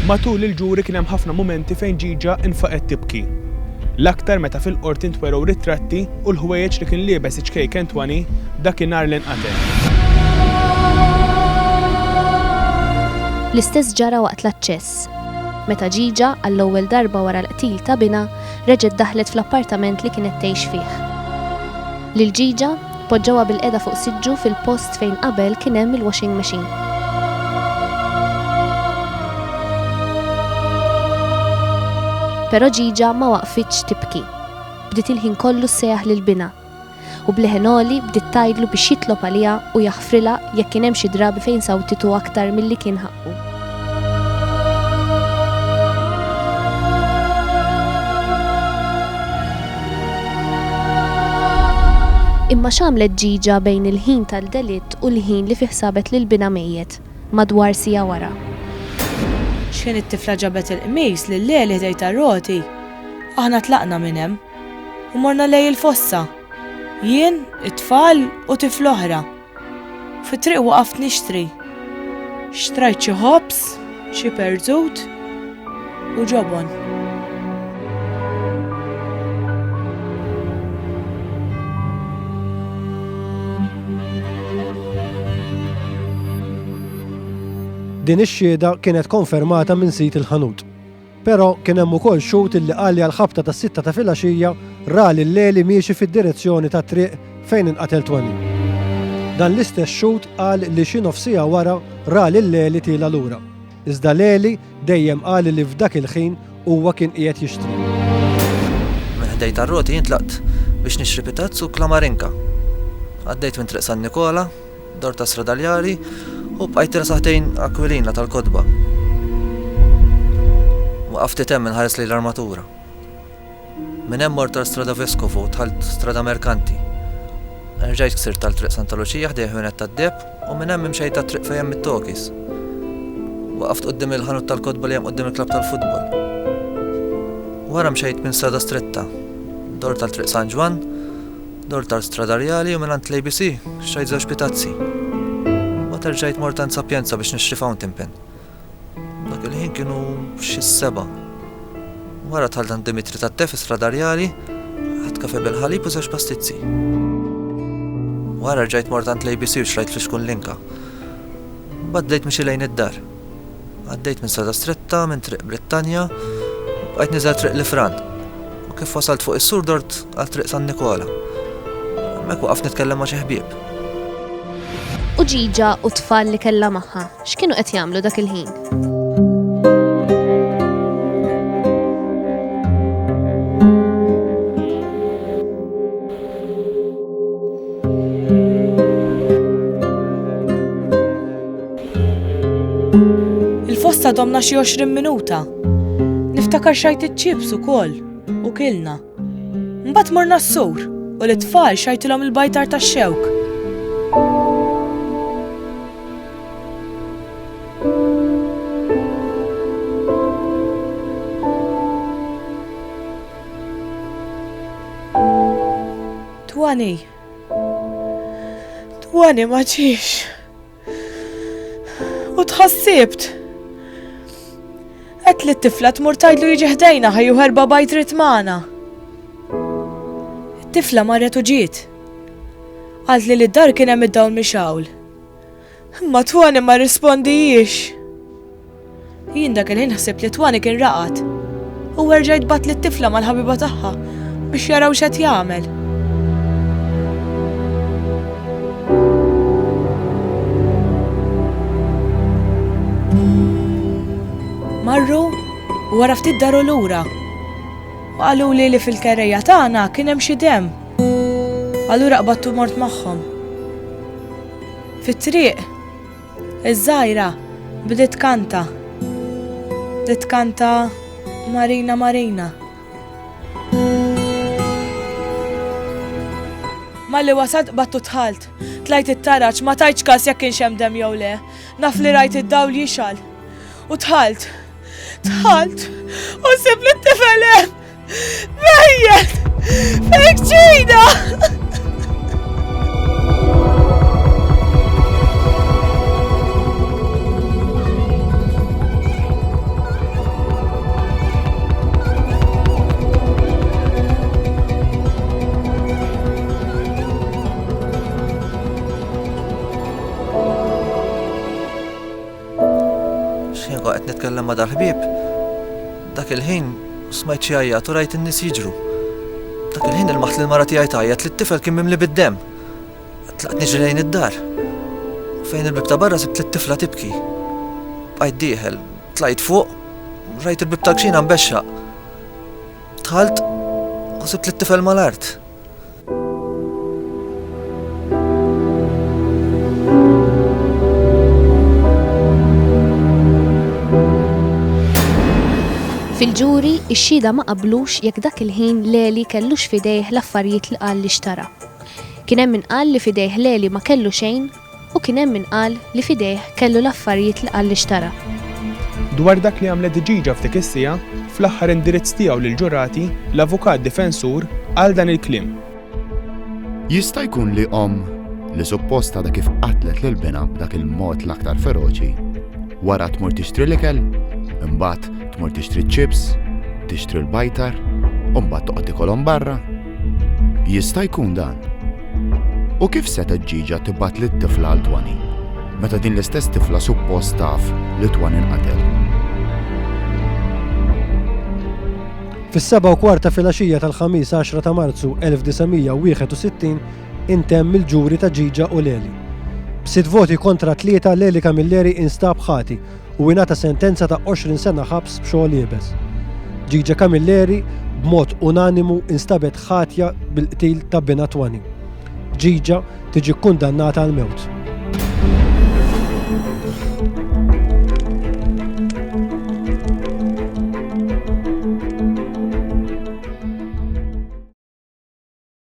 Matul il-ġuri kien hemm ħafna mumenti fejn Ġiġa infaqet tibki. L-aktar meta fil-qort intwerew ritratti u l-ħwejjeġ li kien liebes iċkej Kentwani dakinhar li nqatel. L-istess ġara waqt l-aċċess. Meta Ġiġa għall-ewwel darba wara l-qtil ta' Bina reġgħet daħlet fl-appartament li kienet tgħix fih. Lil Ġiġa poġġewha bil-qiegħda fuq siġġu fil-post fejn qabel kien hemm il-washing machine. Però Ġiġa ma waqfitx tibki. Bdiet il-ħin kollu ssejjaħ lil Bina u bleħenoli bdiet tgħidlu biex jitlob għaliha u jaħfrilha jekk kien hemm xi drabi fejn sawtitu aktar milli kien ħaqqu. Imma x'għamlet Ġiġa bejn il-ħin tal-delitt u l-ħin li fih sabet lil Bina mejjed madwar sija wara. X'kien it-tifla ġabet il-qmis lil Leli ħdejt ar-roti. Aħna tlaqna minn hemm u morna lej il-fossa. Jien, it-tfal u tifl oħra. Fit-triq waqaft nixtri. Xtrajt xi ħobs, xi perżut u ġobon. Din ix-xhieda kienet konfermata minn sit il-ħanut. Però kien hemm ukoll xut illi qal li għall-ħabta tas-6 ta' filgħaxija ra lil Leli miexi fid-direzzjoni tat-triq fejn inqatel Twani. Dan l-istess xut qal li xi nofsija wara ra lil Leli tila lura. Iżda Leli dejjem qal li f'dak il-ħin huwa kien qiegħed jixtri. Minn ħdejt ar-roti jintlaqt biex nixtri pitazz u klamarinka. Għaddejt minn triq San Nikola, dor ta' Stradaljari u bqajt saħtejn Akwilina tal-Kodba. Waqafti hemm inħares lejn l-armatura. Minn hemm mort tal-Strada Vescovo u tħalt Strada Merkanti. Rġajt ksirt tal-triq Santa Luċija ħdejn ħwienet tad-Deb u minn hemm imxejt tat-triq fejn hemm it-Tokis. Waqaft quddiem il-ħanut tal-Kodba li hemm quddiem il-klabb tal-futbol. Wara mxejt minn Strada Stretta, dor tal-triq San Ġwan, dor tal-Strada Rjali u minn l-ABC xejt żewġ pitazzi. Terġajt mortant Sapienza biex nixtri fountain pen. Dak il-ħin kienu xi 7. Wara tħaldan Dimitri tat-Tef Stradarjali, ħadd kafe bil-ħalib u żewġ pastizzi. Wara rġajt mortant l-ABC u xrajt fl-xkun linka. Baddejt mixi lejn id-dar. Għaddejt minn Strada Stretta, minn triq Brittanja, u bqajt niżel triq Lifran. U kif wasalt fuq is-sur dort għal triq San Nikola. Hemmhekk waqaf nitkellem ma' xi ħbieb. U Ġiġa u tfal li kellha magħha, x'kienu qed jagħmlu dak il-ħin? Il-fosta domna xi 20 minuta. Niftakar xajt iċ-ċips ukoll u kilna. Mbagħad morna s-sur u l-tfal xajtilhom il-bajtar tax-xewk. Twani ma ġiex. U tħassibt. Qed li t-tifla tmur tgħidlu jiġi ħdejna ħajju ħerba bajt ritmana. It-tifla marret u ġiet. Qalt li d-dar kien hemm id-dawl mixawl. Imma Twani ma rrispondijiex. Jien dak il-ħin ħsibt li Twani kien raqat. U rġajt bat li t-tifla mal-ħabiba tagħha biex jaraw x'qed jagħmel. Marru u wara ftit daru lura. U qalu li fil-kerreja tagħna kien hemm xi demm. Allura qbadtu mort magħhom. Fit-triq iż-żgħira bdiet tkanta. Titkanta Marina Marina. Malli wasad qbadtu tħalt. Tlajt it-taraġġ ma tajtx każ jekk kienx hemm demm jew le. Naf li rajt id-dawl jixal. U tħalt u sib li t-tifel hemm. Mejjed! Fejn ġejna! x'jien qed nitkellem ma' dal-ħbieb. Dak il-ħin smajt xi għajjat u rajt in-nies jiġru. Dak il-ħin il-maħt li mara tiegħi tgħajjat li t-tifel kien mimli bid-demm. Tlaqt niġri lejn id-dar. Fejn il-bib ta' barra sibt lit-tifla tibki. Bqajt dieħel, tlajt fuq, rajt il-bib ta' kxina mbexxaq. Dħalt u sibt lit-tifel mal-art. Fil-ġuri, ix-xhieda ma qablux jekk dak il-ħin Leli kellux fidejh l-affarijiet li qal li xtara. Kien hemm min qal li fidejh Leli ma kellu xejn u kien hemm min qal li fidejh kellu l-affarijiet li qal li xtara. Dwar dak li għamlet Ġiġa f'dik is-sija, fl-aħħar indirizz tiegħu lill-ġurati, l-avukat difensur qal dan il-kliem. Jista' jkun li li supposta da kif qatlet lil bina b'dak il-mod l-aktar feroċi, wara tmur tixtri l-ikel, imbagħad tmur tixtri ċips, tixtri l-bajtar, u mbagħad toqgħod ikolhom barra. Jista' jkun dan. U kif seta' Ġiġa tibgħat lit-tifla għal Twani, meta din l-istess tifla suppost taf li Twani nqatel. Fis-7:15 filgħaxija tal-ħamis 10 ta' Marzu 1961 intemm il-ġuri ta' Ġiġa u Leli. B'6 voti kontra 3 Leli Camilleri instab ħati u ingħata sentenza ta' 20 sena ħabs b'xogħol jibes. Ġiġa Camilleri b'mod unanimu instabet ħatja bil-qtil ta' Bina Twani. Ġiġa tiġi kkundannata għal mewt.